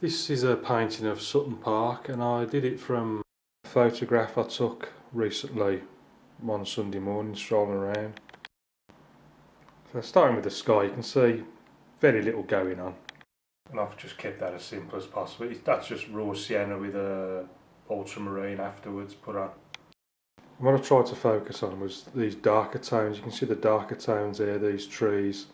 This is a painting of Sutton Park, and I did it from a photograph I took recently one Sunday morning strolling around. So starting with the sky, you can see very little going on, and I've just kept that as simple as possible. That's just raw sienna with a ultramarine afterwards put on. And what I tried to focus on was these darker tones. You can see the darker tones there, these trees,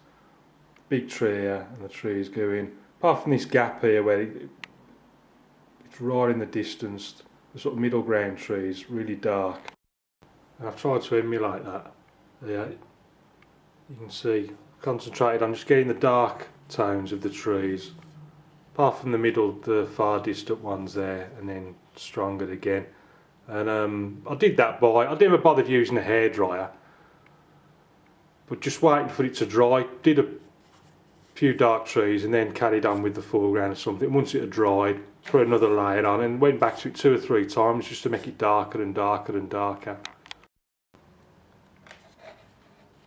big tree here, and the trees going. Apart from this gap here where it's right in the distance, the sort of middle ground trees, really dark. And I've tried to emulate that. Yeah, you can see, concentrated on just getting the dark tones of the trees. Apart from the middle, the far distant ones there, and then stronger again. And I did that I never bothered using a hairdryer, but just waiting for it to dry. Did a few dark trees and then carried on with the foreground or something. Once it had dried, threw another layer on and went back to it 2 or 3 times just to make it darker and darker and darker.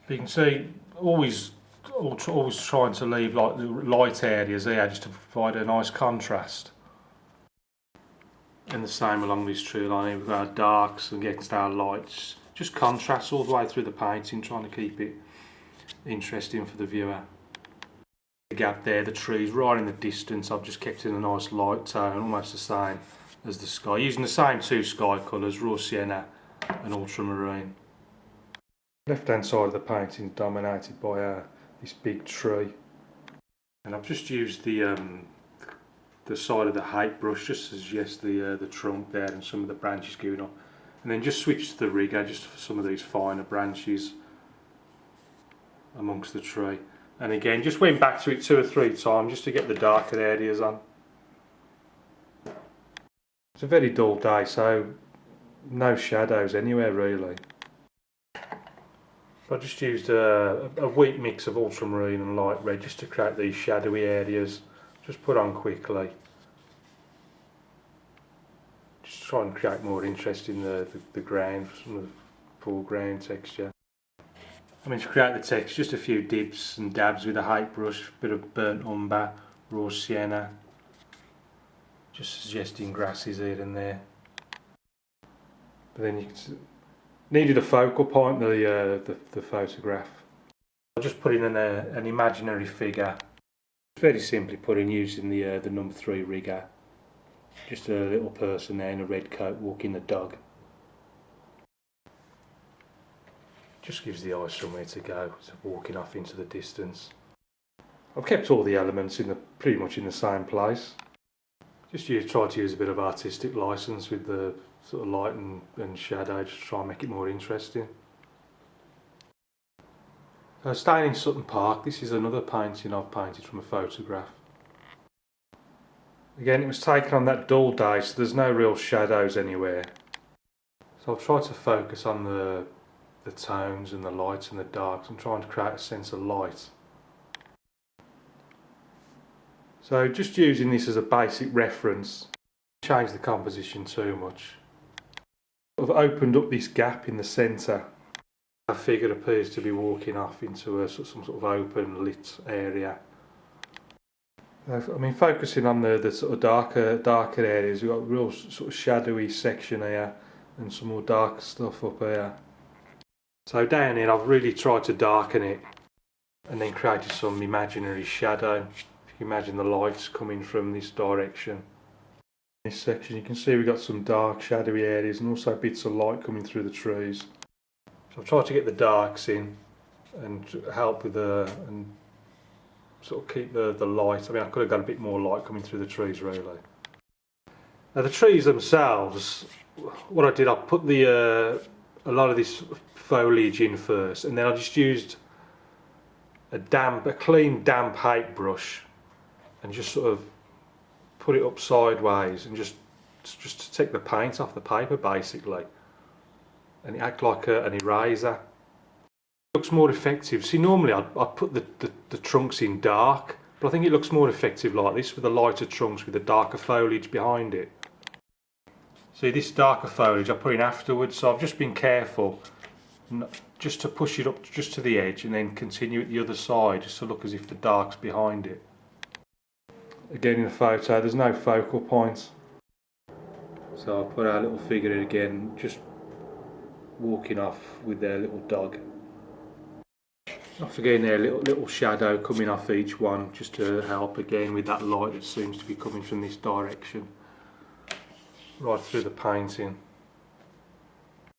But you can see always trying to leave like the light areas there just to provide a nice contrast. And the same along this tree line with our darks and against our lights. Just contrast all the way through the painting, trying to keep it interesting for the viewer. The gap there, the trees right in the distance, I've just kept in a nice light tone, almost the same as the sky, using the same 2 sky colours, raw sienna and ultramarine. Left hand side of the painting is dominated by this big tree, and I've just used the side of the height brush just to suggest the trunk there and some of the branches going up, and then just switched to the rigger just for some of these finer branches amongst the tree. And again, just went back to it 2 or 3 times just to get the darker areas on. It's a very dull day, so no shadows anywhere really. I just used a weak mix of ultramarine and light red just to create these shadowy areas. Just put on quickly. Just try and create more interest in the ground, some of the foreground texture. I mean, to create the text, just a few dips and dabs with a height brush, bit of burnt umber, raw sienna, just suggesting grasses here and there. But then you can needed a focal point, the photograph. I just put in an imaginary figure, very simply put in using the number 3 rigger. Just a little person there in a red coat walking the dog. Just gives the eye somewhere to go, so walking off into the distance. I've kept all the elements pretty much in the same place. Just try to use a bit of artistic license with the sort of light and shadow, just to try and make it more interesting. Staying in Sutton Park, this is another painting I've painted from a photograph. Again, it was taken on that dull day, so there's no real shadows anywhere. So I've tried to focus on the tones and the lights and the darks and trying to create a sense of light. So just using this as a basic reference, change the composition too much. I've opened up this gap in the centre. Our figure appears to be walking off into some sort of open lit area. I mean, focusing on the sort of darker areas, we've got a real sort of shadowy section here and some more dark stuff up here. So down here I've really tried to darken it and then created some imaginary shadow. If you imagine the lights coming from this direction. In this section you can see we've got some dark shadowy areas and also bits of light coming through the trees. So I've tried to get the darks in and help with and sort of keep the light. I mean, I could have got a bit more light coming through the trees really. Now the trees themselves, what I did, I put a lot of this foliage in first, and then I just used a clean damp paint brush and just sort of put it up sideways and just to take the paint off the paper basically, and it acted like an eraser. It looks more effective. See, normally I'd put the trunks in dark, but I think it looks more effective like this with the lighter trunks with the darker foliage behind it. See, this darker foliage I put in afterwards, so I've just been careful just to push it up just to the edge and then continue at the other side just to look as if the dark's behind it. again in the photo there's no focal point. So I'll put our little figure in again, just walking off with their little dog. Not forgetting their little shadow coming off each one, just to help again with that light that seems to be coming from this direction right through the painting.